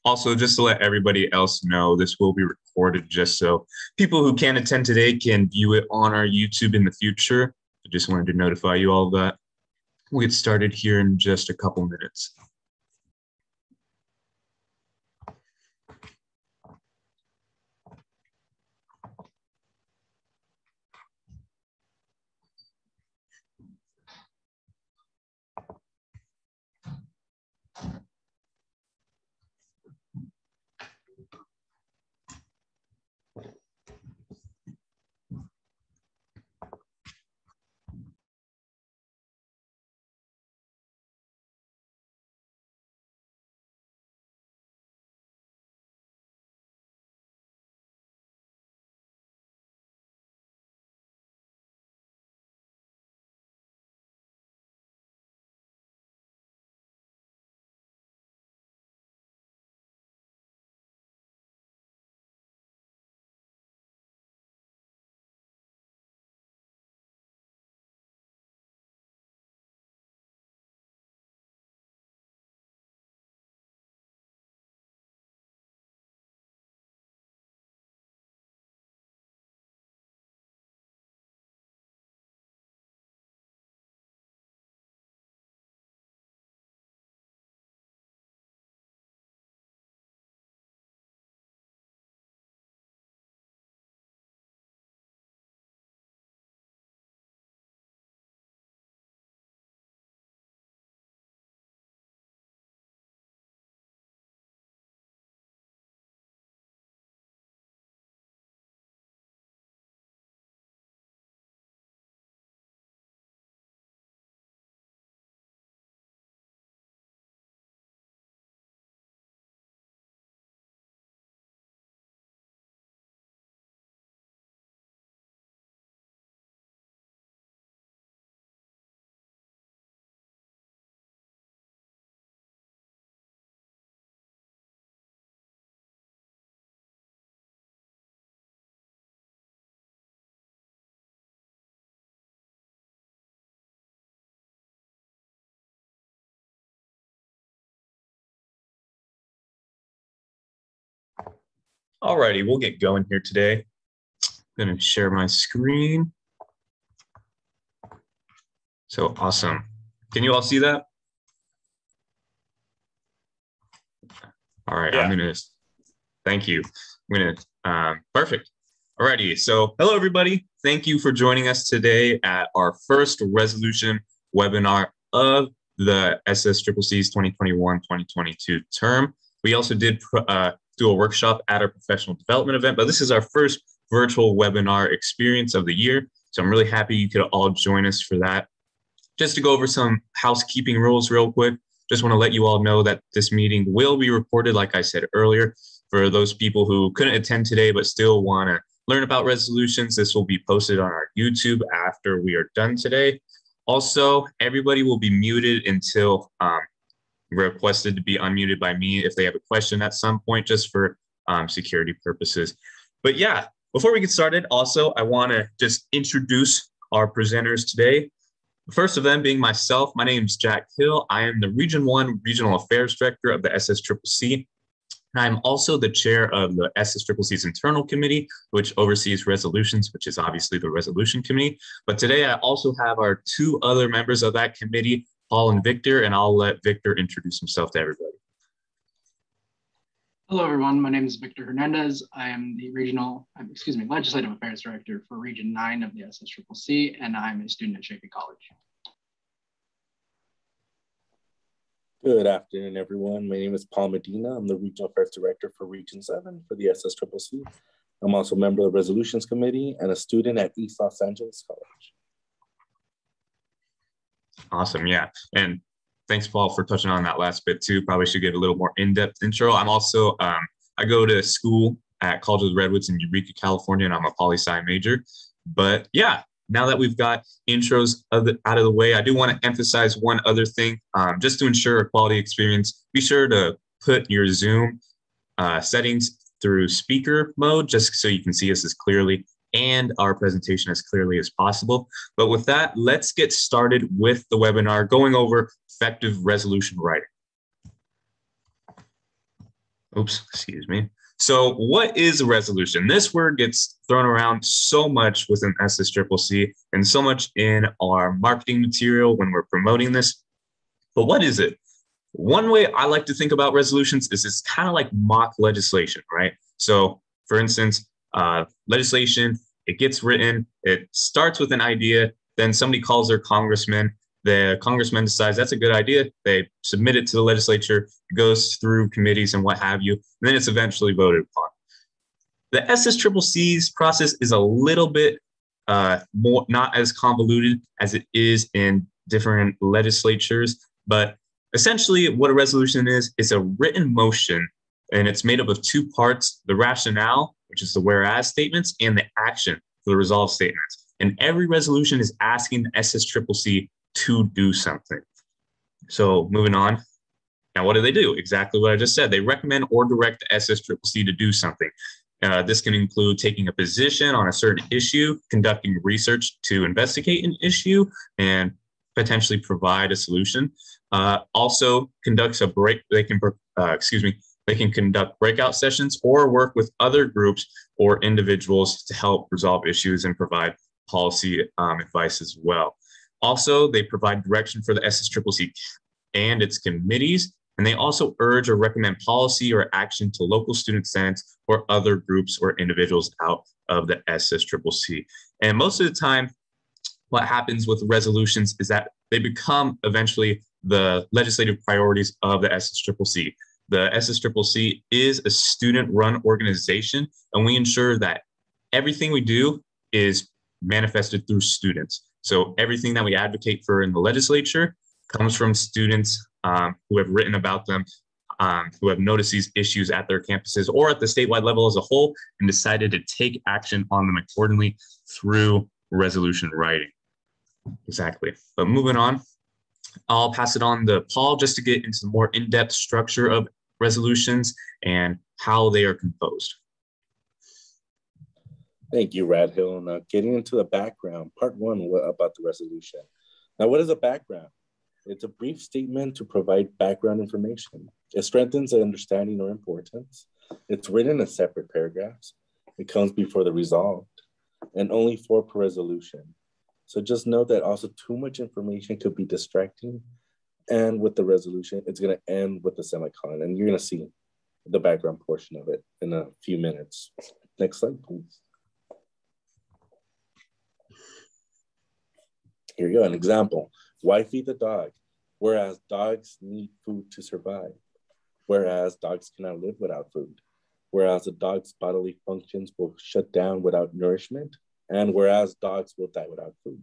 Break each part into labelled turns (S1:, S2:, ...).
S1: Also, just to let everybody else know, this will be recorded just so people who can't attend today can view it on our YouTube in the future. I just wanted to notify you all of that. We'll get started here in just a couple minutes. Alrighty, we'll get going here today. I'm going to share my screen. So awesome. Can you all see that? All right, yeah. Thank you. Perfect. Alrighty, so hello everybody. Thank you for joining us today at our first resolution webinar of the SSCCC's 2021-2022 term. We also did do a workshop at our professional development event, but this is our first virtual webinar experience of the year. So I'm really happy you could all join us for that. Just to go over some housekeeping rules real quick, just want to let you all know that this meeting will be recorded, like I said earlier. For those people who couldn't attend today but still want to learn about resolutions, this will be posted on our YouTube after we are done today. Also, everybody will be muted until requested to be unmuted by me if they have a question at some point, just for security purposes. But yeah, before we get started, also, I want to just introduce our presenters today. The first of them being myself. My name is Jack Hill. I am the Region 1 Regional Affairs Director of the SSCCC. And I'm also the chair of the SSCCC's internal committee, which oversees resolutions, which is obviously the resolution committee. But today I also have our two other members of that committee, Paul and Victor, and I'll let Victor introduce himself to everybody.
S2: Hello, everyone. My name is Victor Hernandez. I am the Legislative Affairs Director for Region 9 of the SSCCC, and I'm a student at Shapley College.
S3: Good afternoon, everyone. My name is Paul Medina. I'm the Regional Affairs Director for Region 7 for the SSCCC. I'm also a member of the Resolutions Committee and a student at East Los Angeles College.
S1: Awesome, yeah. And thanks, Paul, for touching on that last bit too. Probably should give a little more in-depth intro. I'm also, I go to school at College of the Redwoods in Eureka, California, and I'm a poli-sci major. But yeah, now that we've got intros out of the way, I do want to emphasize one other thing. Just to ensure a quality experience, be sure to put your Zoom settings through speaker mode, just so you can see us as clearly and our presentation as clearly as possible. But with that, let's get started with the webinar going over effective resolution writing. Oops, excuse me. So what is a resolution? This word gets thrown around so much within SSCCC and so much in our marketing material when we're promoting this. But what is it? One way I like to think about resolutions is it's kind of like mock legislation, right? So for instance, legislation, it gets written, it starts with an idea, then somebody calls their congressman, the congressman decides that's a good idea, they submit it to the legislature, it goes through committees and what have you, and then it's eventually voted upon. The SSCCC's process is a little bit more, not as convoluted as it is in different legislatures, but essentially what a resolution is a written motion, and it's made up of two parts: the rationale, which is the whereas statements, and the action, the resolve statements. And every resolution is asking the SSCCC to do something. So moving on. Now, what do they do? Exactly what I just said. They recommend or direct the SSCCC to do something. This can include taking a position on a certain issue, conducting research to investigate an issue, and potentially provide a solution. Also conducts a break. They can conduct breakout sessions or work with other groups or individuals to help resolve issues and provide policy advice as well. Also, they provide direction for the SSCCC and its committees, and they also urge or recommend policy or action to local student senates or other groups or individuals out of the SSCCC. And most of the time, what happens with resolutions is that they become eventually the legislative priorities of the SSCCC. The SSCCC is a student-run organization, and we ensure that everything we do is manifested through students. So everything that we advocate for in the legislature comes from students who have written about them, who have noticed these issues at their campuses or at the statewide level as a whole, and decided to take action on them accordingly through resolution writing. Exactly. But moving on, I'll pass it on to Paul just to get into the more in-depth structure of resolutions and how they are composed.
S3: Thank you, Radhill. Now, getting into the background, part one about the resolution. Now, what is a background? It's a brief statement to provide background information. It strengthens the understanding or importance. It's written in separate paragraphs. It comes before the resolved, and only 4 per resolution. So just note that also too much information could be distracting. And with the resolution, it's going to end with the semicolon, and you're going to see the background portion of it in a few minutes. Next slide, please. Here you go, an example. Why feed the dog? Whereas dogs need food to survive. Whereas dogs cannot live without food. Whereas the dog's bodily functions will shut down without nourishment. And whereas dogs will die without food.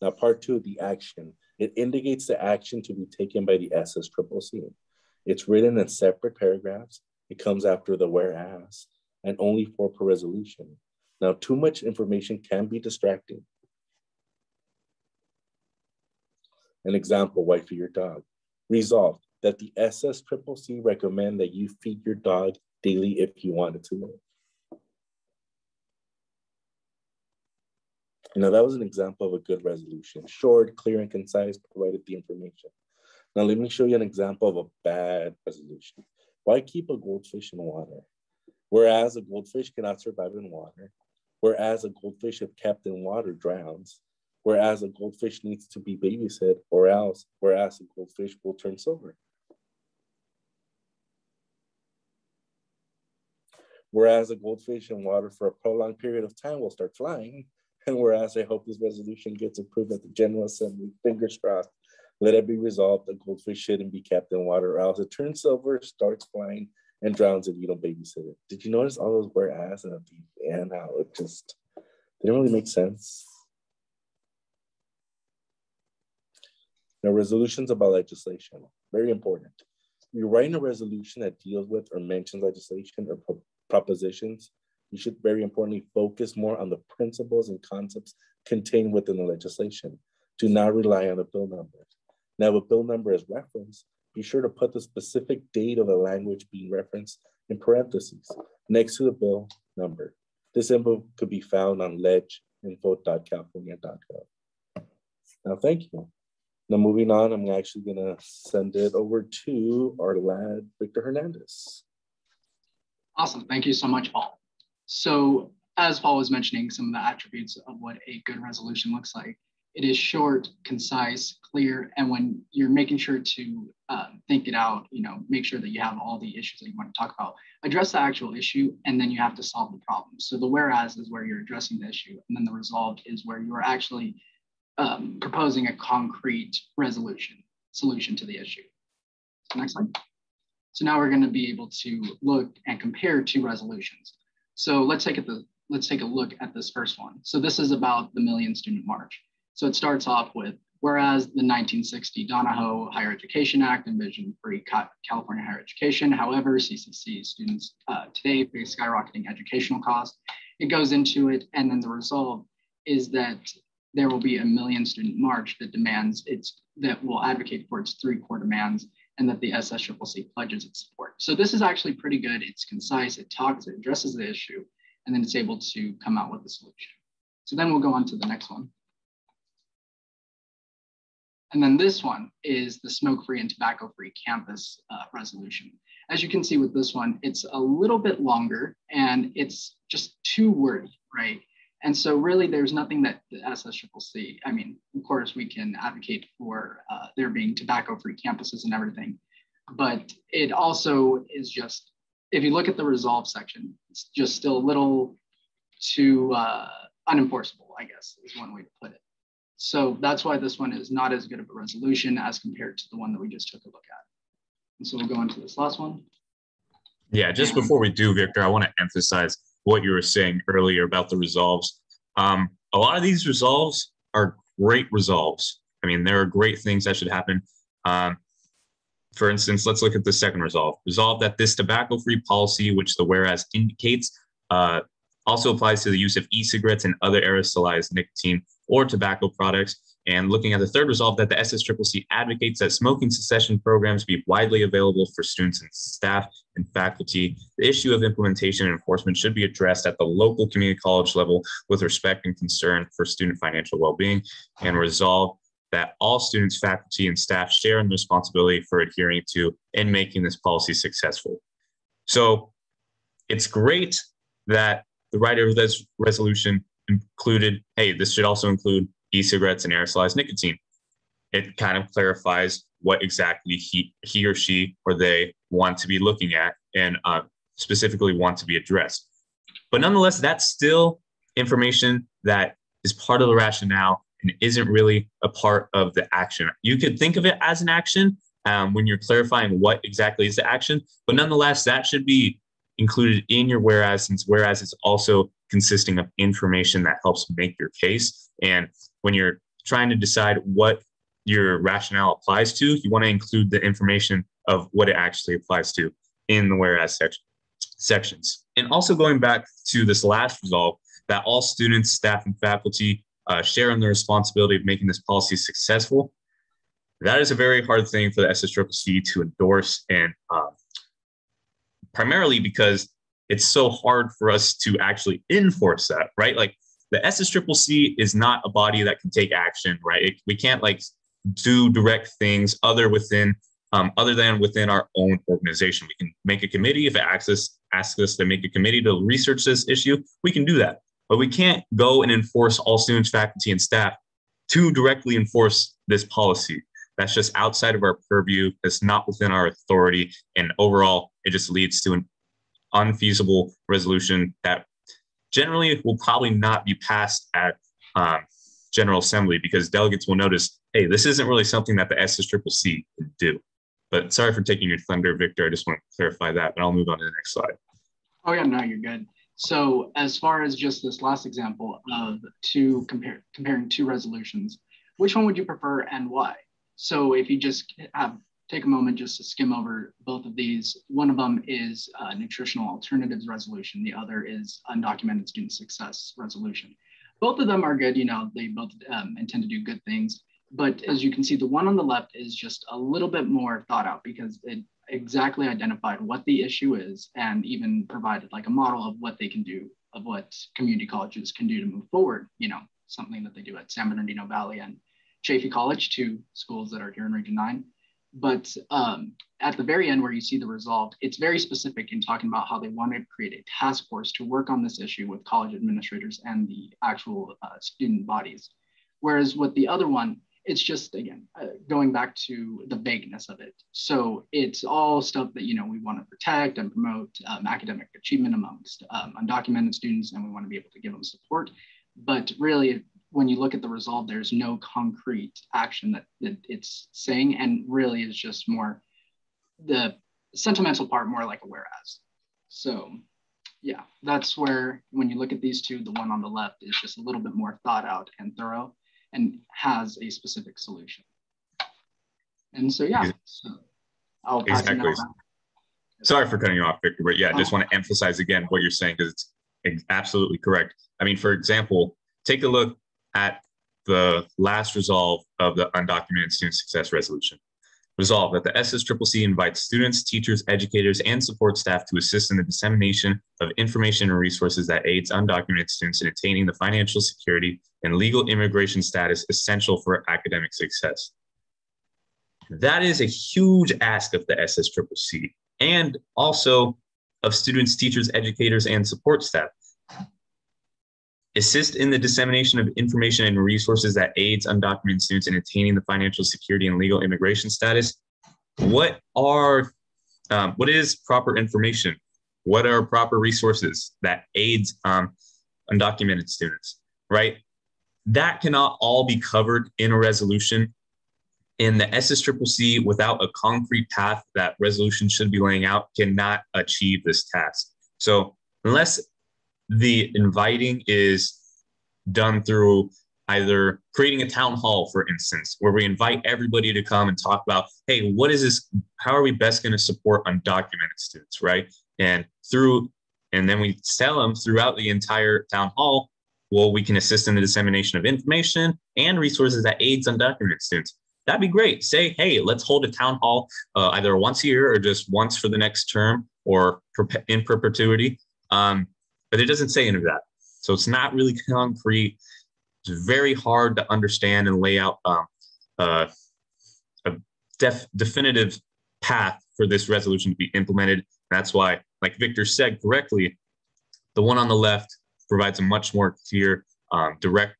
S3: Now, part 2, the action. It indicates the action to be taken by the SSCCC. It's written in separate paragraphs. It comes after the whereas, and only 4 per resolution. Now, too much information can be distracting. An example, why feed your dog? Resolved that the SSCCC recommend that you feed your dog daily if you want it to live. You know, that was an example of a good resolution. Short, clear, and concise, provided the information. Now, let me show you an example of a bad resolution. Why keep a goldfish in water? Whereas a goldfish cannot survive in water. Whereas a goldfish, if kept in water, drowns. Whereas a goldfish needs to be babysit, or else, whereas a goldfish will turn silver. Whereas a goldfish in water for a prolonged period of time will start flying. And whereas I hope this resolution gets approved at the General Assembly, fingers crossed, let it be resolved that goldfish shouldn't be kept in water, or else it turns silver, starts flying, and drowns if you don't babysit it. Did you notice all those whereas and how it just didn't really make sense? Now, resolutions about legislation, very important. You're writing a resolution that deals with or mentions legislation or propositions. You should, very importantly, focus more on the principles and concepts contained within the legislation. Do not rely on the bill number. Now, if a bill number is referenced, be sure to put the specific date of the language being referenced in parentheses next to the bill number. This info could be found on leginfo.california.gov. Now, thank you. Now moving on, I'm actually gonna send it over to our lad, Victor Hernandez.
S2: Awesome, thank you so much, Paul. So as Paul was mentioning, some of the attributes of what a good resolution looks like, it is short, concise, clear, and when you're making sure to think it out, make sure that you have all the issues that you want to talk about, address the actual issue, and then you have to solve the problem. So the whereas is where you're addressing the issue, and then the resolved is where you are actually proposing a concrete solution to the issue. So next slide. So now we're going to be able to look and compare two resolutions. So let's take a look at this first one. So this is about the Million Student March. So it starts off with, whereas the 1960 Donahoe Higher Education Act envisioned free California higher education. However, CCC students today face skyrocketing educational costs. It goes into it, and then the result is that there will be a Million Student March that will advocate for its three core demands, and that the SSCCC pledges its support. So this is actually pretty good. It's concise, it addresses the issue, and then it's able to come out with a solution. So then we'll go on to the next one. And then this one is the smoke-free and tobacco-free campus resolution. As you can see with this one, it's a little bit longer and it's just too wordy, right? And so really there's nothing that the SSCCC, of course we can advocate for there being tobacco-free campuses and everything, but it also is just, if you look at the resolve section, it's just still a little too unenforceable, I guess is one way to put it. So that's why this one is not as good of a resolution as compared to the one that we just took a look at. And so we'll go into this last one.
S1: Yeah, just before we do, Victor, I want to emphasize what you were saying earlier about the resolves. A lot of these resolves are great resolves. There are great things that should happen. For instance, let's look at the second resolve. Resolve that this tobacco-free policy, which the whereas indicates, also applies to the use of e-cigarettes and other aerosolized nicotine or tobacco products. And looking at the third resolve, that the SSCCC advocates that smoking cessation programs be widely available for students and staff and faculty. The issue of implementation and enforcement should be addressed at the local community college level with respect and concern for student financial well-being, and resolve that all students, faculty, and staff share in the responsibility for adhering to and making this policy successful. So it's great that the writer of this resolution included, hey, this should also include e-cigarettes and aerosolized nicotine. It kind of clarifies what exactly he or she or they want to be looking at and specifically want to be addressed. But nonetheless, that's still information that is part of the rationale and isn't really a part of the action. You could think of it as an action when you're clarifying what exactly is the action, but nonetheless, that should be included in your whereas, since whereas is also consisting of information that helps make your case. And when you're trying to decide what your rationale applies to, you want to include the information of what it actually applies to in the whereas sections. And also going back to this last resolve, that all students, staff, and faculty share in the responsibility of making this policy successful. That is a very hard thing for the SSCCC to endorse, and primarily because it's so hard for us to actually enforce that, right? Like the SSCCC is not a body that can take action, right? We can't do direct things other than within our own organization. We can make a committee. If it asks us to make a committee to research this issue, we can do that. But we can't go and enforce all students, faculty, and staff to directly enforce this policy. That's just outside of our purview. It's not within our authority. And overall, it just leads to an unfeasible resolution that generally will probably not be passed at General Assembly, because delegates will notice, hey, this isn't really something that the SSCCC can do. But sorry for taking your thunder, Victor. I just want to clarify that, but I'll move on to the next slide.
S2: Oh yeah, no, you're good. So as far as just this last example of comparing two resolutions, which one would you prefer and why? So if you just take a moment just to skim over both of these, one of them is nutritional alternatives resolution. The other is undocumented student success resolution. Both of them are good. They both intend to do good things. But as you can see, the one on the left is just a little bit more thought out because it exactly identified what the issue is and even provided a model of what they can do, of what community colleges can do to move forward, something that they do at San Bernardino Valley and Chaffey College, two schools that are here in Region 9. But at the very end where you see the resolved, it's very specific in talking about how they want to create a task force to work on this issue with college administrators and the actual student bodies. Whereas with the other one, it's just, again, going back to the vagueness of it. So it's all stuff that, you know, we want to protect and promote academic achievement amongst undocumented students, and we want to be able to give them support. But really, when you look at the resolve, there's no concrete action that it's saying, and really is just more the sentimental part, more like a whereas. So yeah, that's where, when you look at these two, the one on the left is just a little bit more thought out and thorough and has a specific solution. And so, yeah, so I'll pass it now.
S1: Sorry for cutting you off, Victor, but yeah, I just want to emphasize again what you're saying, because it's absolutely correct. I mean, for example, take a look at the last resolve of the Undocumented Student Success Resolution. Resolve that the SSCCC invites students, teachers, educators, and support staff to assist in the dissemination of information and resources that aids undocumented students in attaining the financial security and legal immigration status essential for academic success. That is a huge ask of the SSCCC and also of students, teachers, educators, and support staff. Assist in the dissemination of information and resources that aids undocumented students in attaining the financial security and legal immigration status. What is proper information? What are proper resources that aids undocumented students, right? That cannot all be covered in a resolution. And the SSCCC, without a concrete path that resolution should be laying out, cannot achieve this task. So unless the inviting is done through either creating a town hall, for instance, where we invite everybody to come and talk about, hey, what is this? How are we best going to support undocumented students, right? And then we tell them throughout the entire town hall, well, we can assist in the dissemination of information and resources that aids undocumented students. That'd be great. Say, hey, let's hold a town hall either once a year or just once for the next term or in perpetuity. But it doesn't say any of that. So it's not really concrete. It's very hard to understand and lay out a definitive path for this resolution to be implemented. That's why, like Victor said correctly, the one on the left provides a much more clear direct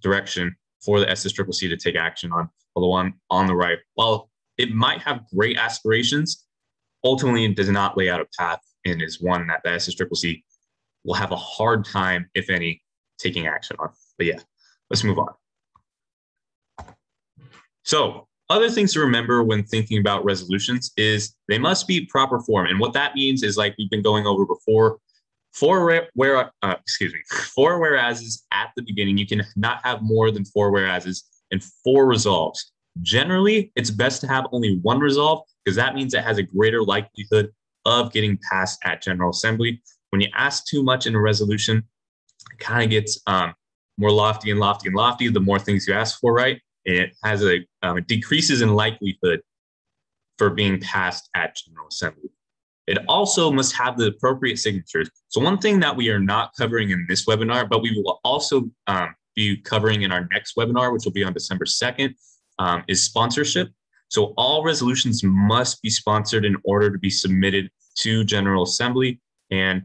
S1: direction for the SSCCC to take action on, while the one on the right, while it might have great aspirations, ultimately it does not lay out a path and is one that the SSCCC will have a hard time, if any, taking action on. But yeah, let's move on. So other things to remember when thinking about resolutions is they must be proper form. And what that means is, like we've been going over before, four whereases at the beginning. You can not have more than four whereases and four resolves. Generally, it's best to have only one resolve, because that means it has a greater likelihood of getting passed at General Assembly. When you ask too much in a resolution, it kind of gets more lofty and lofty and lofty the more things you ask for, right? And it has it decreases in likelihood for being passed at General Assembly. It also must have the appropriate signatures. So one thing that we are not covering in this webinar, but we will also be covering in our next webinar, which will be on December 2nd, is sponsorship. So all resolutions must be sponsored in order to be submitted to General Assembly. And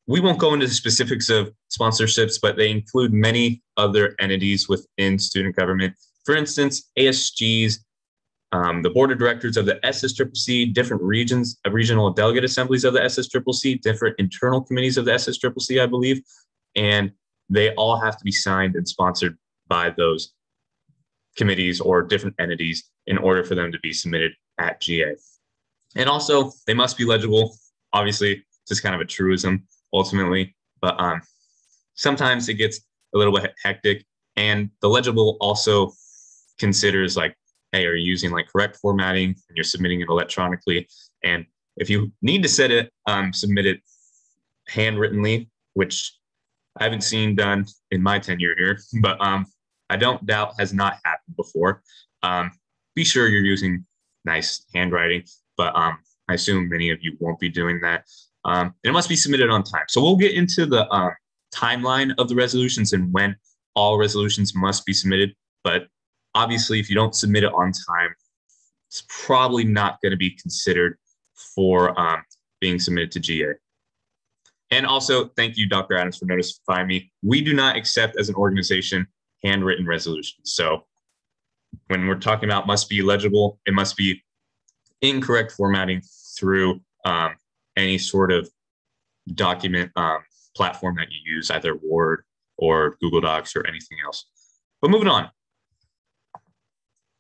S1: we won't go into the specifics of sponsorships, but they include many other entities within student government. For instance, ASGs, the board of directors of the SSCCC, different regions, regional delegate assemblies of the SSCCC, different internal committees of the SSCCC, I believe, and they all have to be signed and sponsored by those committees or different entities in order for them to be submitted at GA. And also, they must be legible. Obviously, it's just kind of a truism ultimately, but sometimes it gets a little bit hectic. And the legible also considers, like, hey, are you using like correct formatting and you're submitting it electronically? And if you need to submit it handwrittenly, which I haven't seen done in my tenure here, but I don't doubt has not happened before. Be sure you're using nice handwriting, but I assume many of you won't be doing that. It must be submitted on time. So we'll get into the timeline of the resolutions and when all resolutions must be submitted. But obviously, if you don't submit it on time, it's probably not going to be considered for being submitted to GA. And also, thank you, Dr. Adams, for notifying me. We do not accept as an organization handwritten resolutions. So when we're talking about must be legible, it must be incorrect formatting through any sort of document platform that you use, either Word or Google Docs or anything else. But moving on.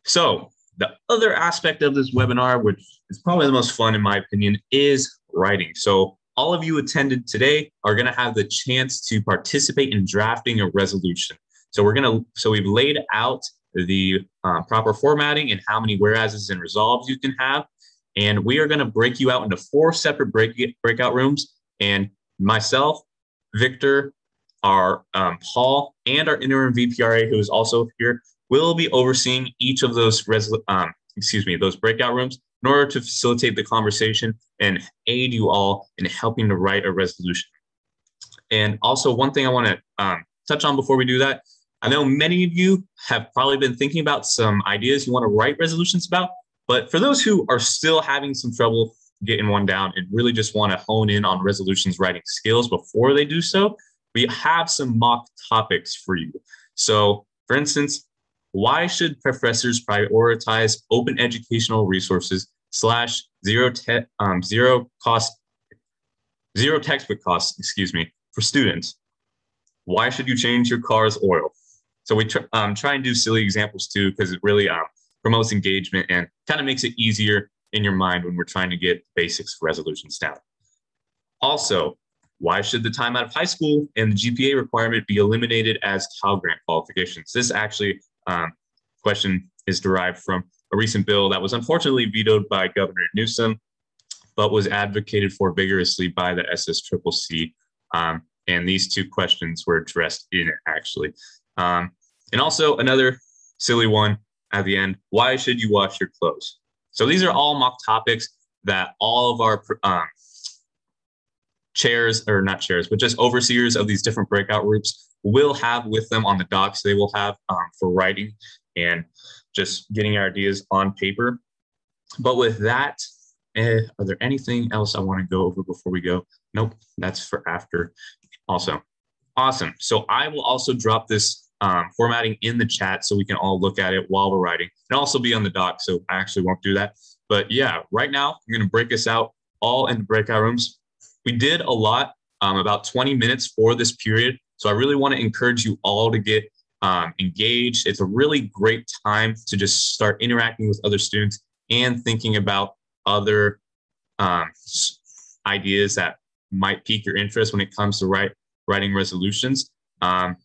S1: So the other aspect of this webinar, which is probably the most fun in my opinion, is writing. So all of you attended today are going to have the chance to participate in drafting a resolution. So we've laid out the proper formatting and how many whereases and resolves you can have. And we are going to break you out into 4 separate breakout rooms. And myself, Victor, our Paul, and our interim VPRA, who is also here, will be overseeing each of those those breakout rooms in order to facilitate the conversation and aid you all in helping to write a resolution. And also, one thing I want to touch on before we do that, I know many of you have probably been thinking about some ideas you want to write resolutions about, but for those who are still having some trouble getting one down and really just want to hone in on resolutions writing skills before they do so, we have some mock topics for you. So, for instance, why should professors prioritize open educational resources / zero textbook costs, for students? Why should you change your car's oil? So we try and do silly examples too, because it really promotes engagement and kind of makes it easier in your mind when we're trying to get basics resolutions down. Also, why should the time out of high school and the GPA requirement be eliminated as Cal Grant qualifications? This actually question is derived from a recent bill that was unfortunately vetoed by Governor Newsom, but was advocated for vigorously by the SSCCC. And these 2 questions were addressed in it, actually. And also another silly one at the end, why should you wash your clothes? So these are all mock topics that all of our just overseers of these different breakout groups will have with them on the docs they will have for writing and just getting our ideas on paper. But with that, are there anything else I want to go over before we go? Nope, that's for after. Also, awesome. So I will also drop this formatting in the chat so we can all look at it while we're writing, and also be on the doc, so I actually won't do that. But yeah, right now, I'm going to break us out all in the breakout rooms. We did a lot, about 20 minutes for this period, so I really want to encourage you all to get engaged. It's a really great time to just start interacting with other students and thinking about other ideas that might pique your interest when it comes to writing resolutions. Can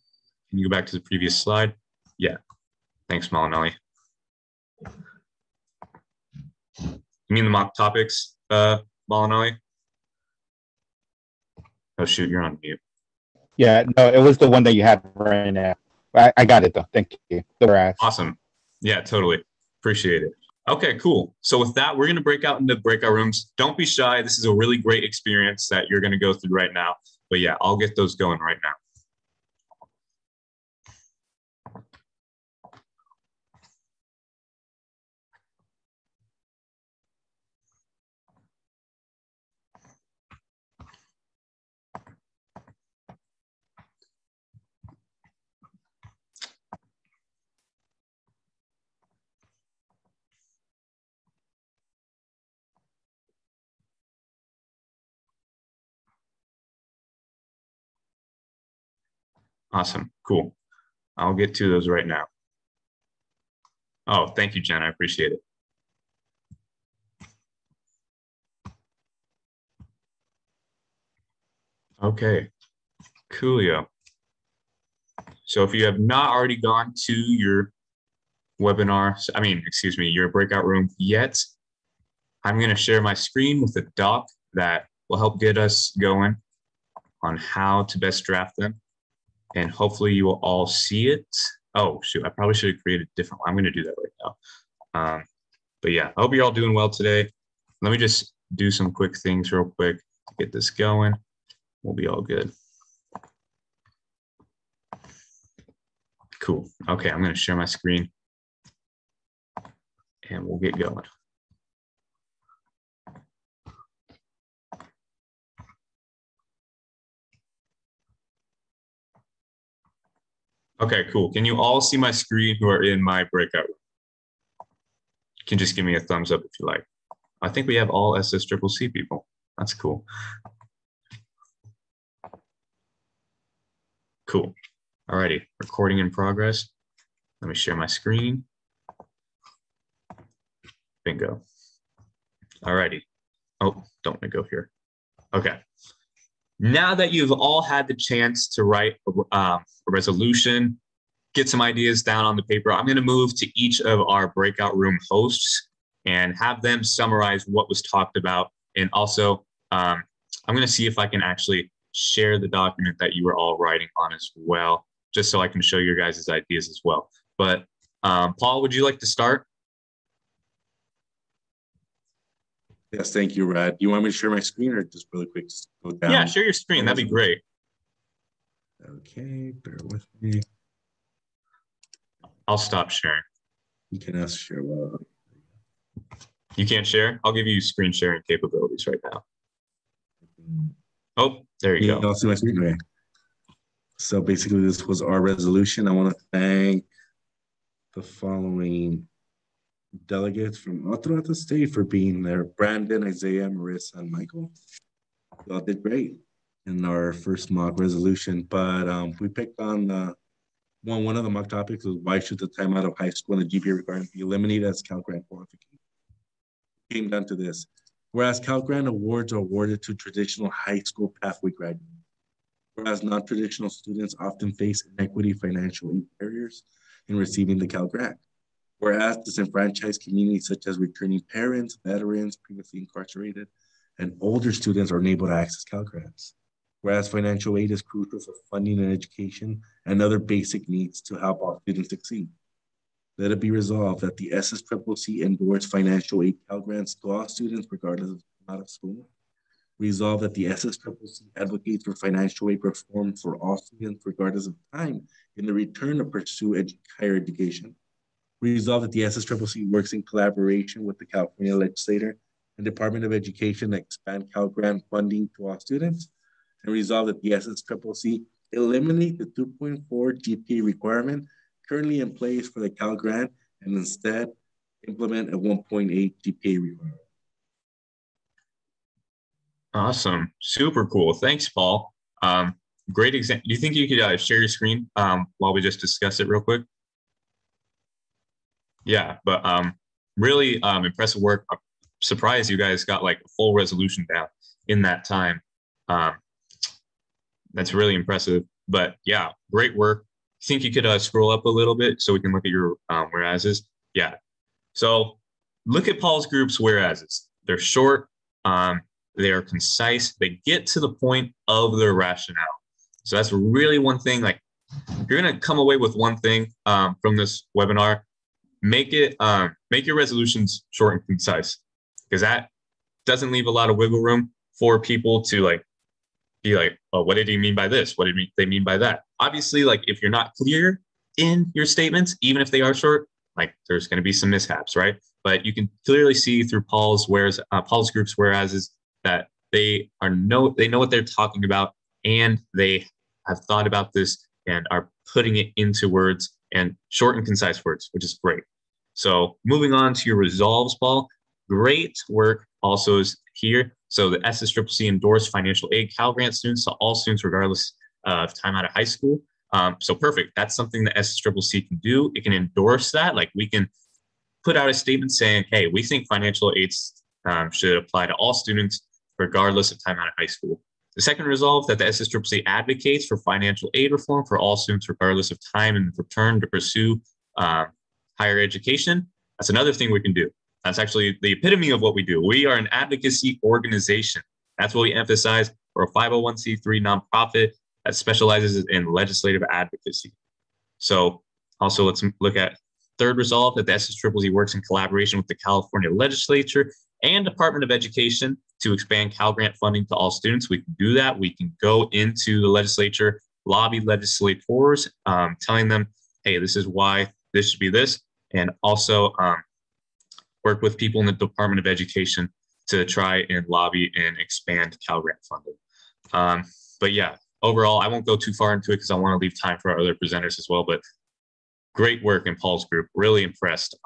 S1: you go back to the previous slide? Yeah. Thanks, Malinelli. You mean the mock topics, Malinelli? Oh, shoot, you're on mute.
S4: Yeah, no, it was the one that you had right now. I got it, though. Thank you.
S1: Awesome. Yeah, totally. Appreciate it. Okay, cool. So with that, we're going to break out into breakout rooms. Don't be shy. This is a really great experience that you're going to go through right now. But yeah, I'll get those going right now. Awesome. Cool. I'll get to those right now. Oh, thank you, Jen. I appreciate it. Okay. Coolio. So if you have not already gone to your webinar, your breakout room yet, I'm going to share my screen with a doc that will help get us going on how to best draft them. And hopefully you will all see it. Oh, shoot, I probably should have created a different one. I'm going to do that right now. But yeah, I hope you're all doing well today. Let me just do some quick things real quick to get this going. We'll be all good. Cool. Okay, I'm going to share my screen. and we'll get going. Okay, cool. Can you all see my screen who are in my breakout room? You can just give me a thumbs up if you like. I think we have all SSCCC people. That's cool. Cool. Alrighty, recording in progress. Let me share my screen. Bingo. Alrighty. Oh, don't want to go here. Okay. Now that you've all had the chance to write a resolution, get some ideas down on the paper, I'm going to move to each of our breakout room hosts and have them summarize what was talked about. And also, I'm going to see if I can actually share the document that you were all writing on as well, just so I can show your guys' ideas as well. But Paul, would you like to start?
S3: Yes, thank you, Rad. You want me to share my screen or just really quick just go down?
S1: Yeah, share your screen. That'd be great.
S3: Okay, bear with me.
S1: I'll stop sharing.
S3: You can ask share. Well,
S1: you can't share? I'll give you screen sharing capabilities right now. Oh, there you go.
S3: I'll see my screen. Okay. So basically, this was our resolution. I want to thank the following delegates from all throughout the state for being there: Brandon, Isaiah, Marissa, and Michael. You all did great in our first mock resolution, but we picked on one of the mock topics was why should the time out of high school and the GPA requirement be eliminated as Cal Grant qualification? It came down to this: whereas Cal Grant awards are awarded to traditional high school pathway graduates, whereas non-traditional students often face inequity financial aid barriers in receiving the Cal Grant. Whereas disenfranchised communities such as returning parents, veterans, previously incarcerated, and older students are unable to access Cal Grants. Whereas financial aid is crucial for funding and education and other basic needs to help all students succeed. Let it be resolved that the SSCCC endorse financial aid Cal Grants to all students regardless of out of school. Resolve that the SSCCC advocates for financial aid reform for all students regardless of time in the return to pursue higher education. Resolve that the SSCCC works in collaboration with the California Legislature and Department of Education to expand Cal Grant funding to all students. And resolve that the SSCCC eliminate the 2.4 GPA requirement currently in place for the Cal Grant and instead implement a 1.8 GPA requirement.
S1: Awesome. Super cool. Thanks, Paul. Great example. Do you think you could share your screen while we just discuss it real quick? Yeah, but really impressive work. I'm surprised you guys got like a full resolution down in that time. That's really impressive. But yeah, great work. Think you could scroll up a little bit so we can look at your whereases? Yeah. So look at Paul's group's whereases. They're short. They are concise. They get to the point of their rationale. So that's really one thing. Like, if you're gonna come away with one thing from this webinar, make your resolutions short and concise, because that doesn't leave a lot of wiggle room for people to be like, oh, what did he mean by this? What did they mean by that? Obviously, like, if you're not clear in your statements, even if they are short, like, there's going to be some mishaps, right? But you can clearly see through Paul's group's whereases that they know what they're talking about, and they have thought about this and are putting it into words and short and concise words, which is great. So moving on to your resolves, Paul, great work also is here. So the SSCCC endorsed financial aid Cal Grant students to all students regardless of time out of high school. So perfect. That's something the SSCCC can do. It can endorse that. Like, we can put out a statement saying, hey, we think financial aids should apply to all students regardless of time out of high school. The second resolve, that the SSCCC advocates for financial aid reform for all students regardless of time and return to pursue higher education. That's another thing we can do. That's actually the epitome of what we do. We are an advocacy organization. That's what we emphasize. We're a 501c3 nonprofit that specializes in legislative advocacy. So also, let's look at third resolve, that the SSCCC works in collaboration with the California Legislature and Department of Education to expand Cal Grant funding to all students. We can do that. We can go into the legislature, lobby legislators, telling them, hey, this is why this should be this. And also work with people in the Department of Education to try and lobby and expand Cal Grant funding. But yeah, overall, I won't go too far into it because I want to leave time for our other presenters as well. But great work in Paul's group. Really impressed.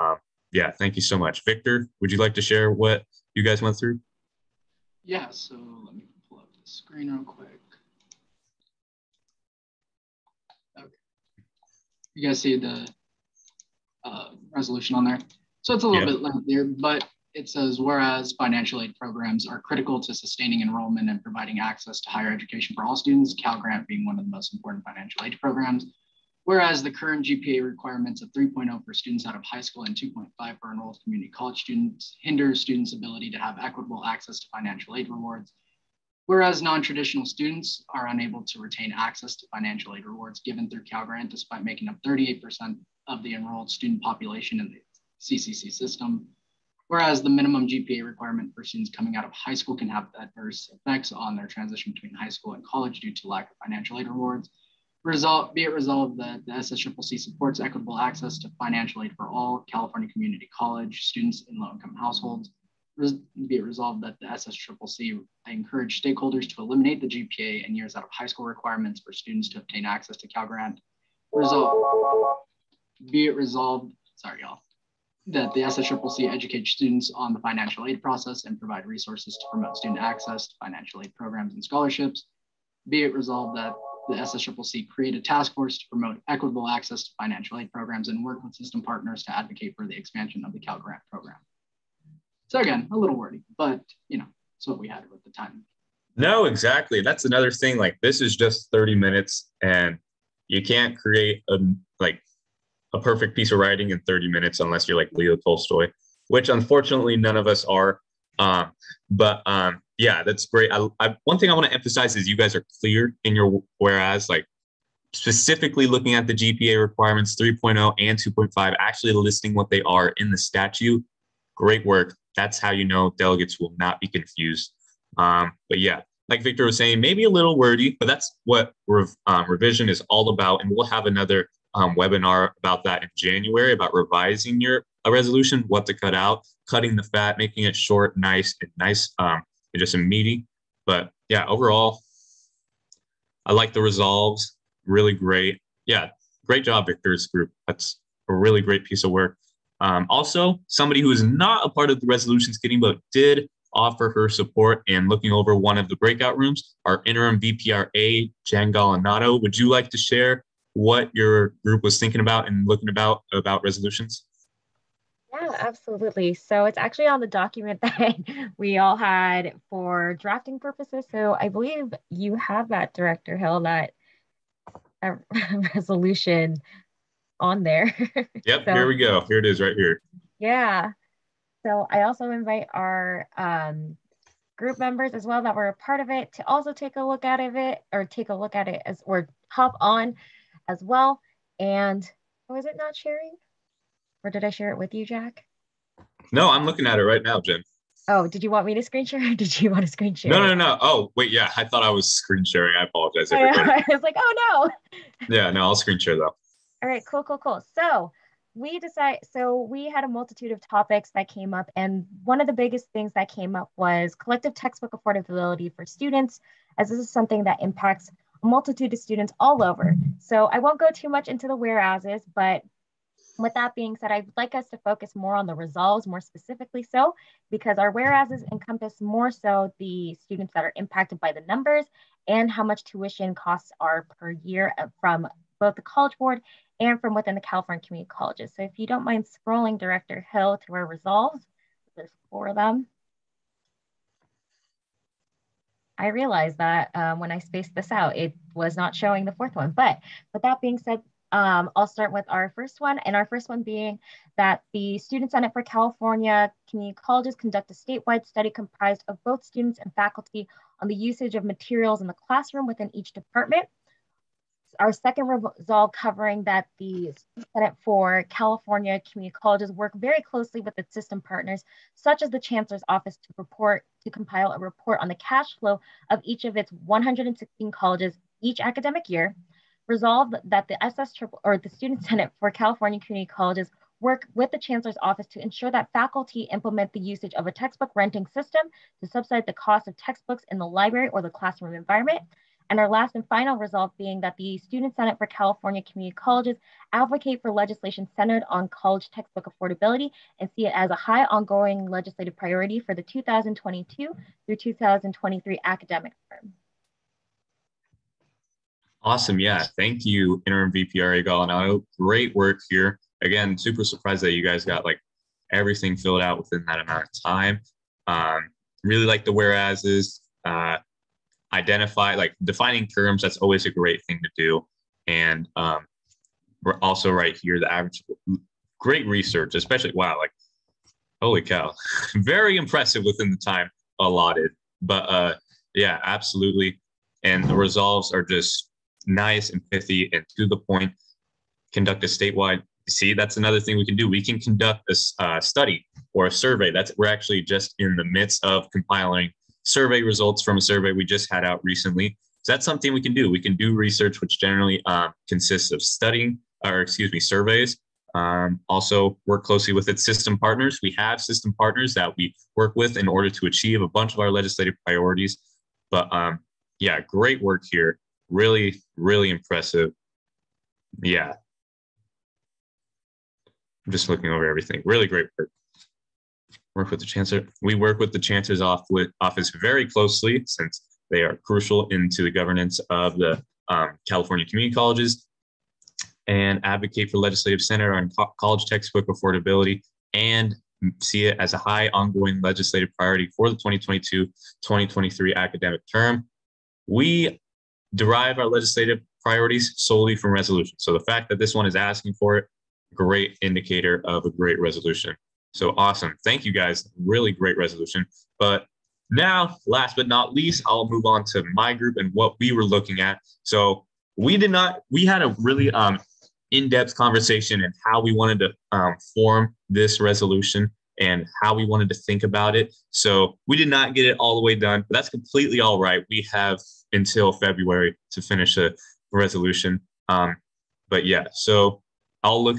S1: Yeah, thank you so much. Victor, would you like to share what you guys went through?
S2: Yeah, so let me pull up the screen real quick. Okay. You guys see the resolution on there? So it's a little bit lengthier, but it says, whereas financial aid programs are critical to sustaining enrollment and providing access to higher education for all students, Cal Grant being one of the most important financial aid programs. Whereas the current GPA requirements of 3.0 for students out of high school and 2.5 for enrolled community college students hinders students' ability to have equitable access to financial aid rewards. Whereas non-traditional students are unable to retain access to financial aid rewards given through Cal Grant, despite making up 38% of the enrolled student population in the CCC system. Whereas the minimum GPA requirement for students coming out of high school can have adverse effects on their transition between high school and college due to lack of financial aid rewards. Be it resolved that the SSCCC supports equitable access to financial aid for all California community college students in low-income households. Be it resolved that the SSCCC encourage stakeholders to eliminate the GPA and years out of high school requirements for students to obtain access to Cal Grant. Be it resolved, sorry y'all, that the SSCCC educate students on the financial aid process and provide resources to promote student access to financial aid programs and scholarships. Be it resolved that the SSCCC create a task force to promote equitable access to financial aid programs and work with system partners to advocate for the expansion of the Cal Grant program. So again, a little wordy, but you know, it's what we had with the time.
S1: No, exactly. That's another thing. Like, this is just 30 minutes and you can't create a perfect piece of writing in 30 minutes unless you're like Leo Tolstoy, which unfortunately none of us are. Yeah, that's great. One thing I want to emphasize is you guys are clear in your whereas, like specifically looking at the GPA requirements 3.0 and 2.5, actually listing what they are in the statute. Great work. That's how you know delegates will not be confused. But yeah, like Victor was saying, maybe a little wordy, but that's what revision is all about. And we'll have another webinar about that in January, about revising your resolution, what to cut out, cutting the fat, making it short, nice, and just a meaty. But yeah, overall, I like the resolves. Really great. Yeah, great job, Victor's group. That's a really great piece of work. Also, somebody who is not a part of the resolutions getting, but did offer her support and looking over one of the breakout rooms, our interim VPRA, Jan Galinato. Would you like to share what your group was thinking about and looking about resolutions?
S5: Yeah, absolutely. So it's actually on the document that we all had for drafting purposes. So I believe you have that, Director Hill, that resolution on there.
S1: Yep, so, here we go. Here it is right here.
S5: Yeah. So I also invite our group members as well that were a part of it to also take a look at it or hop on as well. And was it not sharing? Or did I share it with you, Jack?
S1: No, I'm looking at it right now, Jen.
S5: Oh, did you want me to screen share or did you want to screen share?
S1: No. Oh, wait, yeah. I thought I was screen sharing. I apologize, everybody.
S5: I was like, oh, no.
S1: Yeah, no, I'll screen share, though.
S5: All right, cool. So we had a multitude of topics that came up. And one of the biggest things that came up was collective textbook affordability for students, as this is something that impacts a multitude of students all over. So I won't go too much into the whereases, but with that being said, I'd like us to focus more on the resolves, more specifically so, because our whereases encompass more so the students that are impacted by the numbers and how much tuition costs are per year from both the College Board and from within the California community colleges. So if you don't mind scrolling, Director Hill, to our resolves, there's 4 of them. I realized that when I spaced this out, it was not showing the 4th one. But with that being said, I'll start with our first one, and our first one being that the Student Senate for California Community Colleges conduct a statewide study comprised of both students and faculty on the usage of materials in the classroom within each department. Our second resolve covering that the Student Senate for California Community Colleges work very closely with its system partners, such as the Chancellor's Office, to compile a report on the cash flow of each of its 116 colleges each academic year. Resolved that the the Student Senate for California Community Colleges work with the Chancellor's Office to ensure that faculty implement the usage of a textbook renting system to subsidize the cost of textbooks in the library or the classroom environment. And our last and final result being that the Student Senate for California Community Colleges advocate for legislation centered on college textbook affordability and see it as a high ongoing legislative priority for the 2022 through 2023 academic term.
S1: Awesome. Yeah. Thank you, Interim VP RA Galinado. Great work here. Again, super surprised that you guys got like everything filled out within that amount of time. Really like the whereases, like defining terms. That's always a great thing to do. And we're also right here, the average, great research, especially, wow, like, holy cow, very impressive within the time allotted. But yeah, absolutely. And the resolves are just nice and pithy and to the point. Conduct a statewide. See, that's another thing we can do. We can conduct a study or a survey. We're actually just in the midst of compiling survey results from a survey we just had out recently. So that's something we can do. We can do research, which generally consists of surveys. Also work closely with its system partners. We have system partners that we work with in order to achieve a bunch of our legislative priorities. But yeah, great work here. Really, really impressive. Yeah. I'm just looking over everything. Really great work. Work with the Chancellor. We work with the Chancellor's office very closely since they are crucial into the governance of the California community colleges, and advocate for legislative center on college textbook affordability and see it as a high ongoing legislative priority for the 2022-2023 academic term. We derive our legislative priorities solely from resolution. So the fact that this one is asking for it, great indicator of a great resolution. So awesome. Thank you guys. Really great resolution. But now, last but not least, I'll move on to my group and what we were looking at. So we had a really in-depth conversation and how we wanted to form this resolution and how we wanted to think about it. So we did not get it all the way done, but that's completely all right. We have until February to finish a resolution. But yeah, so I'll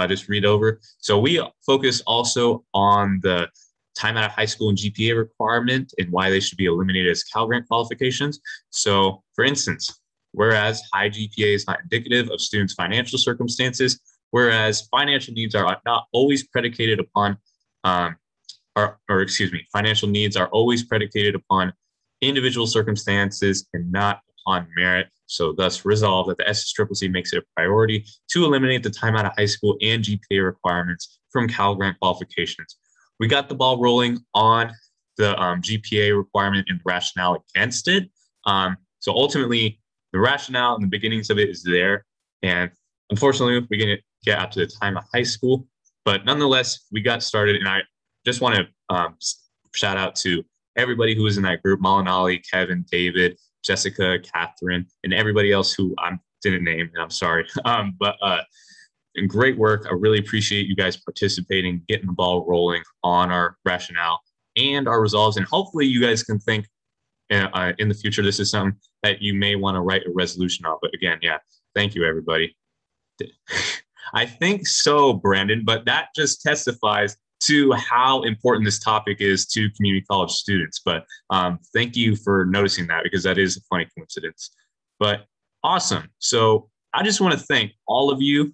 S1: just read over. So we focus also on the time out of high school and GPA requirement and why they should be eliminated as Cal Grant qualifications. So for instance, whereas high GPA is not indicative of students' financial circumstances, whereas financial needs are not always predicated upon, financial needs are always predicated upon individual circumstances and not upon merit. So thus resolve that the SSCCC makes it a priority to eliminate the time out of high school and GPA requirements from Cal Grant qualifications. We got the ball rolling on the GPA requirement and the rationale against it. So ultimately, the rationale and the beginnings of it is there. And unfortunately, we're going to get out to the time of high school. But nonetheless, we got started. And I just want to shout out to everybody who was in that group: Malinali, Kevin, David, Jessica, Catherine, and everybody else who I didn't name, and I'm sorry. But great work. I really appreciate you guys participating, getting the ball rolling on our rationale and our resolves. And hopefully you guys can think in the future, this is something that you may want to write a resolution on. But again, yeah, thank you, everybody. I think so, Brandon, but that just testifies to how important this topic is to community college students. But thank you for noticing that, because that is a funny coincidence. But awesome. So I just want to thank all of you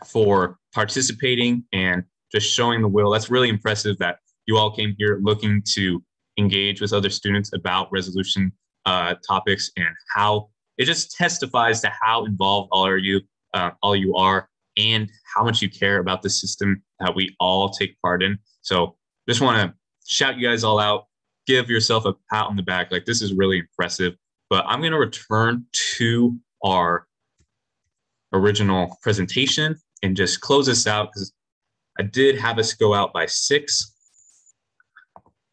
S1: for participating and just showing the will. That's really impressive that you all came here looking to engage with other students about resolution topics, and how it just testifies to how involved all you are and how much you care about the system that we all take part in. So just want to shout you guys all out, give yourself a pat on the back. Like, this is really impressive. But I'm going to return to our original presentation and just close this out, because I did have us go out by 6.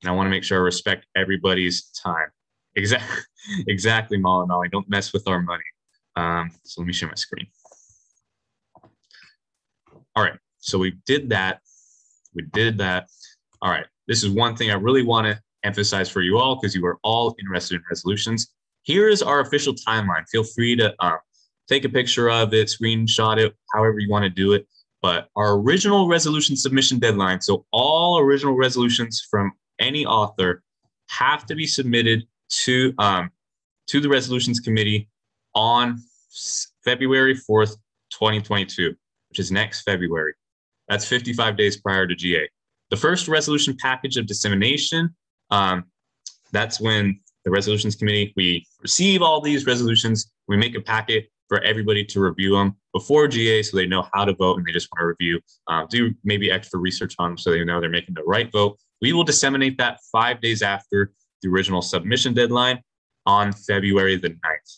S1: And I want to make sure I respect everybody's time. Exactly, Malinali. Don't mess with our money. So let me share my screen. All right, so we did that. All right, this is one thing I really want to emphasize for you all, because you are all interested in resolutions. Here is our official timeline. Feel free to take a picture of it, screenshot it, however you want to do it. But our original resolution submission deadline, so all original resolutions from any author have to be submitted to the resolutions committee on February 4th, 2022, which is next February. That's 55 days prior to GA. The first resolution package of dissemination, that's when the resolutions committee, we receive all these resolutions, we make a packet for everybody to review them before GA so they know how to vote and they just want to review, do maybe extra research on them so they know they're making the right vote. We will disseminate that 5 days after the original submission deadline on February the 9th.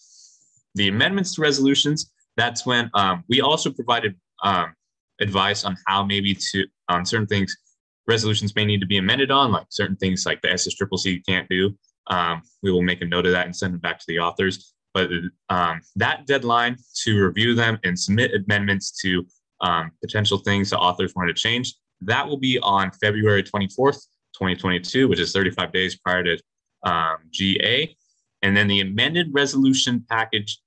S1: The amendments to resolutions, that's when we also provided advice on how maybe on certain things resolutions may need to be amended on, like certain things like the SSCCC can't do. We will make a note of that and send them back to the authors. But that deadline to review them and submit amendments to potential things the authors wanted to change, that will be on February 24th, 2022, which is 35 days prior to GA. And then the amended resolution package,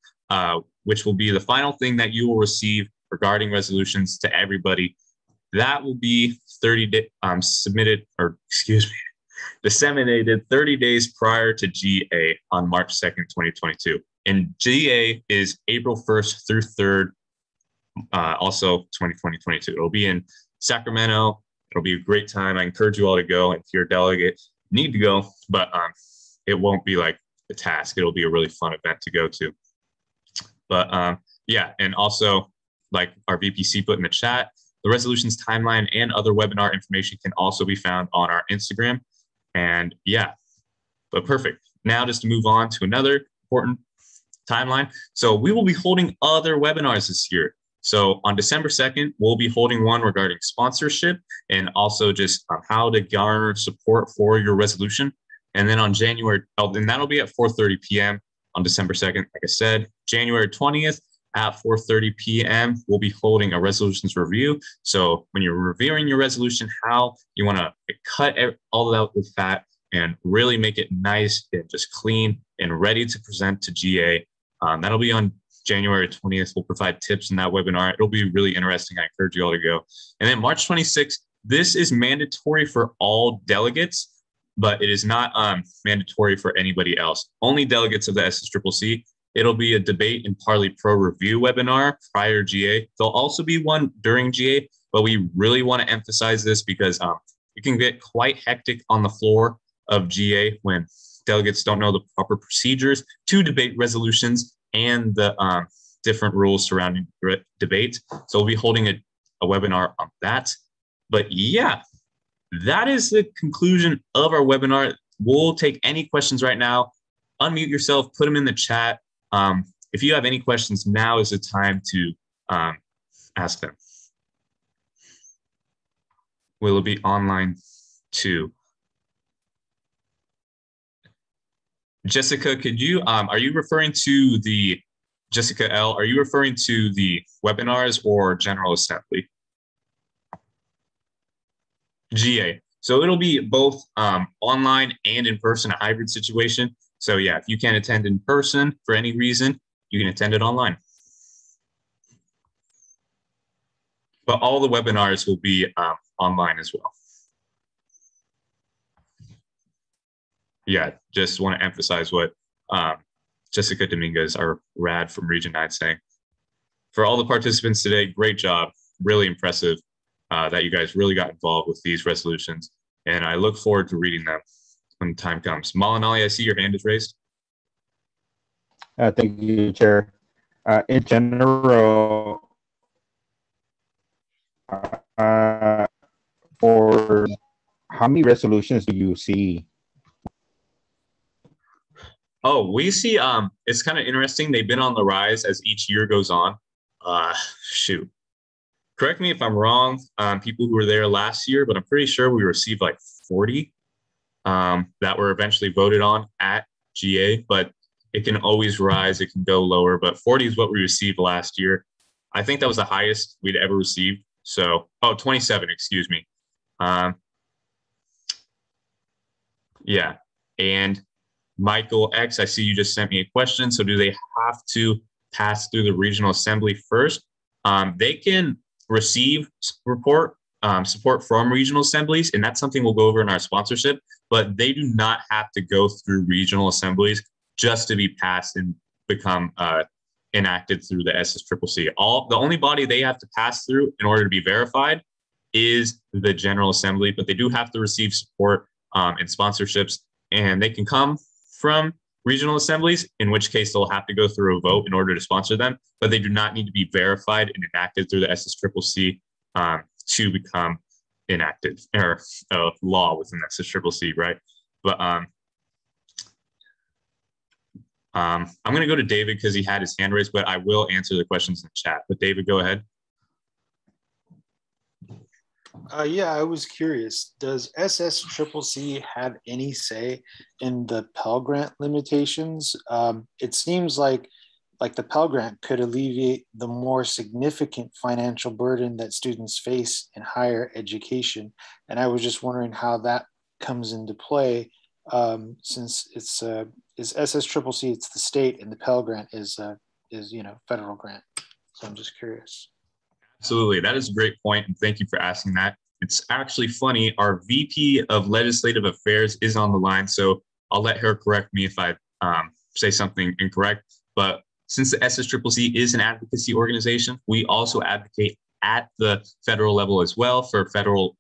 S1: which will be the final thing that you will receive regarding resolutions to everybody, that will be disseminated 30 days prior to GA on March 2nd, 2022. And GA is April 1st through 3rd, also 2022. It'll be in Sacramento. It'll be a great time. I encourage you all to go. And if you're a delegate, you need to go, but it won't be like a task. It'll be a really fun event to go to. But yeah, and also like our VPC put in the chat, the resolutions timeline and other webinar information can also be found on our Instagram. And yeah, but perfect. Now just to move on to another important timeline. So we will be holding other webinars this year. So on December 2nd, we'll be holding one regarding sponsorship and also just how to garner support for your resolution. And then on January, and that'll be at 4:30 p.m. on December 2nd. Like I said, January 20th at 4:30 p.m., we'll be holding a resolutions review. So when you're reviewing your resolution, how you want to cut all out the fat and really make it nice and just clean and ready to present to GA. That'll be on January 20th. We'll provide tips in that webinar. It'll be really interesting. I encourage you all to go. And then March 26th, this is mandatory for all delegates, but it is not mandatory for anybody else. Only delegates of the SSCCC. It'll be a debate and Parley Pro review webinar prior to GA. There'll also be one during GA, but we really want to emphasize this because it can get quite hectic on the floor of GA when delegates don't know the proper procedures to debate resolutions and the different rules surrounding debate. So we'll be holding a webinar on that. But yeah, that is the conclusion of our webinar. We'll take any questions right now. Unmute yourself, put them in the chat. If you have any questions, now is the time to ask them. Will it be online too? Jessica, could you, are you referring to the, Jessica L, are you referring to the webinars or General Assembly? GA. So it'll be both online and in person, a hybrid situation. So yeah, if you can't attend in person for any reason, you can attend it online. But all the webinars will be online as well. Yeah, just want to emphasize what Jessica Dominguez, our RAD from Region 9, saying. For all the participants today, great job. Really impressive that you guys really got involved with these resolutions. And I look forward to reading them when the time comes. Malinali, I see your hand is raised.
S4: Thank you, Chair. In general, for how many resolutions do you see?
S1: Oh, we see, it's kind of interesting. They've been on the rise as each year goes on. Shoot. Correct me if I'm wrong, people who were there last year, but I'm pretty sure we received like 40 that were eventually voted on at GA, but it can always rise, it can go lower, but 40 is what we received last year. I think that was the highest we'd ever received. So, 27, excuse me. Yeah, and Michael X, I see you just sent me a question. So do they have to pass through the regional assembly first? They can receive support from regional assemblies, and that's something we'll go over in our sponsorship, but they do not have to go through regional assemblies just to be passed and become enacted through the SSCCC. The only body they have to pass through in order to be verified is the General Assembly, but they do have to receive support and sponsorships, and they can come from regional assemblies, in which case they'll have to go through a vote in order to sponsor them, but they do not need to be verified and enacted through the SSCCC to become enacted or law within the SSCCC, right? But I'm going to go to David because he had his hand raised, but I will answer the questions in the chat. But David, go ahead.
S6: Yeah, I was curious. Does SSCCC have any say in the Pell Grant limitations? It seems like the Pell Grant could alleviate the more significant financial burden that students face in higher education. And I was just wondering how that comes into play, since it's SSCCC, it's the state, and the Pell Grant is federal grant. So I'm just curious.
S1: Absolutely. That is a great point, and thank you for asking that. It's actually funny. Our VP of Legislative Affairs is on the line, so I'll let her correct me if I say something incorrect. But since the SSCCC is an advocacy organization, we also advocate at the federal level as well for federal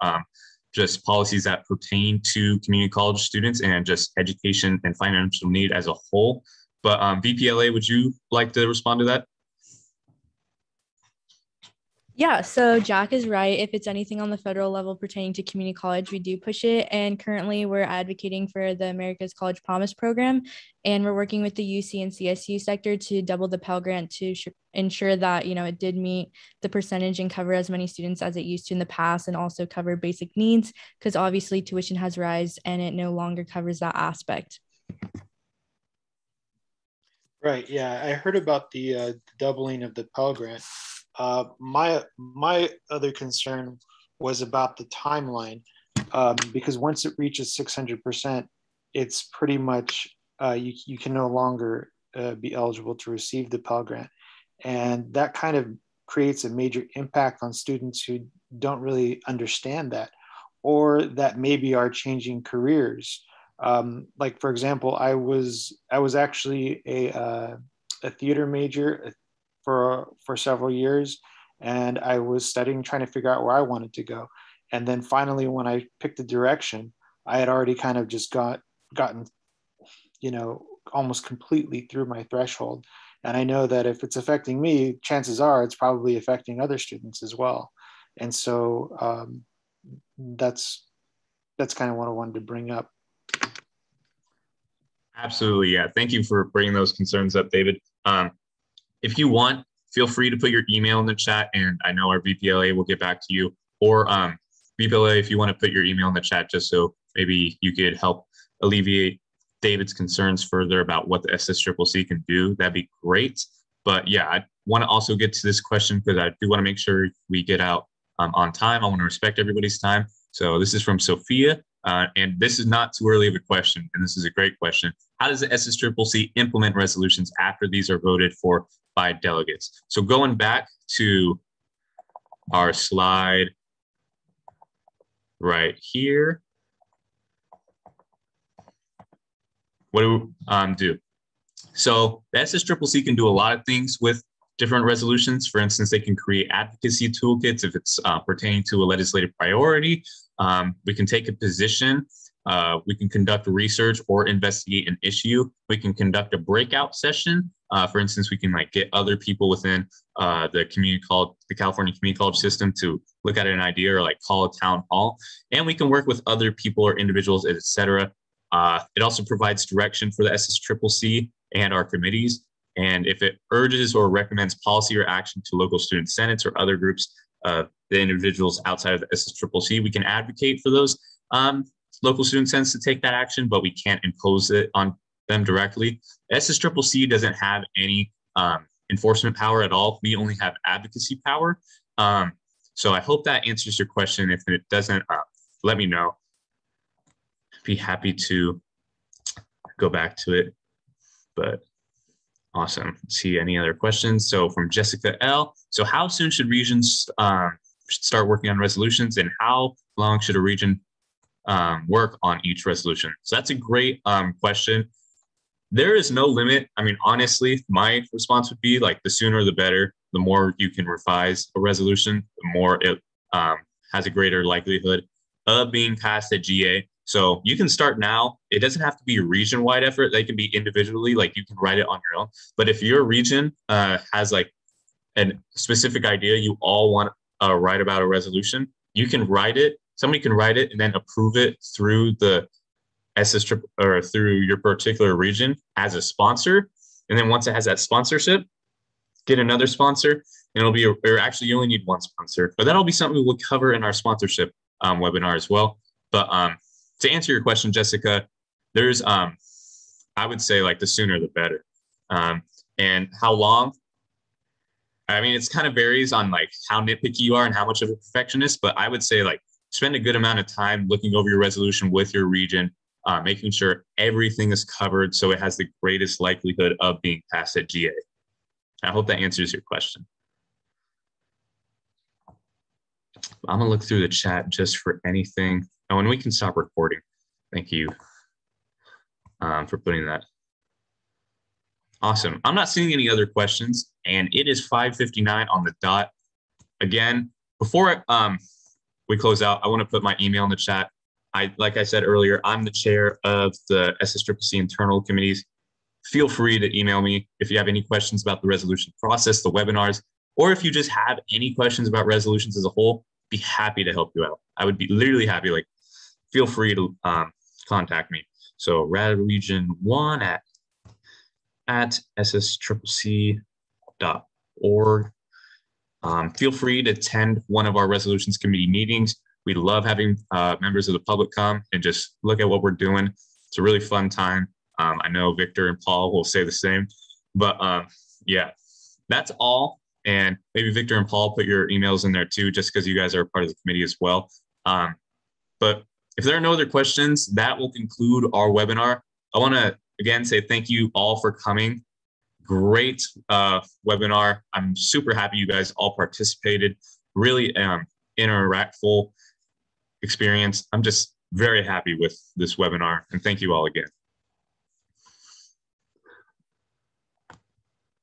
S1: just policies that pertain to community college students and just education and financial need as a whole. But VPLA, would you like to respond to that?
S7: Yeah, so Jack is right. If it's anything on the federal level pertaining to community college, we do push it. And currently we're advocating for the America's College Promise program. And we're working with the UC and CSU sector to double the Pell Grant to ensure that, it did meet the percentage and cover as many students as it used to in the past, and also cover basic needs, because obviously tuition has risen and it no longer covers that aspect.
S6: Right, yeah, I heard about the doubling of the Pell Grant. My other concern was about the timeline, because once it reaches 600%, it's pretty much you can no longer be eligible to receive the Pell Grant, and that kind of creates a major impact on students who don't really understand that, or that maybe are changing careers. Like for example, I was actually a theater major for several years, and I was studying, trying to figure out where I wanted to go. And then finally, when I picked the direction, I had already kind of just gotten, almost completely through my threshold. And I know that if it's affecting me, chances are it's probably affecting other students as well. And so that's kind of what I wanted to bring up.
S1: Absolutely, yeah. Thank you for bringing those concerns up, David. If you want, feel free to put your email in the chat, and I know our VPLA will get back to you. Or VPLA, if you want to put your email in the chat, just so maybe you could help alleviate David's concerns further about what the SSCCC can do, that'd be great. But yeah, I want to also get to this question because I do want to make sure we get out on time. I want to respect everybody's time. So this is from Sophia, and this is not too early of a question, and this is a great question. How does the SSCCC implement resolutions after these are voted for by delegates? So going back to our slide right here, what do we do? So the SSCCC can do a lot of things with different resolutions. For instance, they can create advocacy toolkits if it's pertaining to a legislative priority. We can take a position. We can conduct research or investigate an issue. We can conduct a breakout session. For instance, we can get other people within the California community college system to look at an idea, or call a town hall. And we can work with other people or individuals, etc. It also provides direction for the SSCCC and our committees. And if it urges or recommends policy or action to local student senates or other groups, the individuals outside of the SSCCC, we can advocate for those local student senates to take that action, but we can't impose it on them directly. SSCCC doesn't have any enforcement power at all. We only have advocacy power. So I hope that answers your question. If it doesn't, let me know. Be happy to go back to it, but awesome. Let's see any other questions. So from Jessica L. So how soon should regions should start working on resolutions, and how long should a region work on each resolution? So that's a great question. There is no limit. I mean, honestly, my response would be like the sooner the better. The more you can revise a resolution, the more it has a greater likelihood of being passed at GA. So you can start now. It doesn't have to be a region-wide effort. They can be individually, like you can write it on your own. But if your region has like a specific idea you all want to write about a resolution, you can write it. Somebody can write it and then approve it through the SS or through your particular region as a sponsor. And then once it has that sponsorship, get another sponsor, and it'll be, or actually you only need one sponsor, but that'll be something we'll cover in our sponsorship webinar as well. But to answer your question, Jessica, there's, I would say like the sooner the better. And how long? I mean, it's kind of varies on like how nitpicky you are and how much of a perfectionist, but I would say like spend a good amount of time looking over your resolution with your region, making sure everything is covered so it has the greatest likelihood of being passed at GA. I hope that answers your question. I'm gonna look through the chat just for anything. Oh, and we can stop recording. Thank you for putting that. Awesome. I'm not seeing any other questions, and it is 5:59 on the dot. Again, before we close out, I want to put my email in the chat. Like I said earlier, I'm the chair of the SSCCC internal committees. Feel free to email me if you have any questions about the resolution process, the webinars, or if you just have any questions about resolutions as a whole, be happy to help you out. I would be literally happy. Like, feel free to contact me. So RAD Region 1 at ssccc.org. Feel free to attend one of our resolutions committee meetings. We love having members of the public come and just look at what we're doing. It's a really fun time. I know Victor and Paul will say the same, but yeah, that's all. And maybe Victor and Paul put your emails in there too, just because you guys are a part of the committee as well. But if there are no other questions, that will conclude our webinar. I want to again say thank you all for coming. Great webinar. I'm super happy you guys all participated. Really interactful experience. I'm just very happy with this webinar, and thank you all again.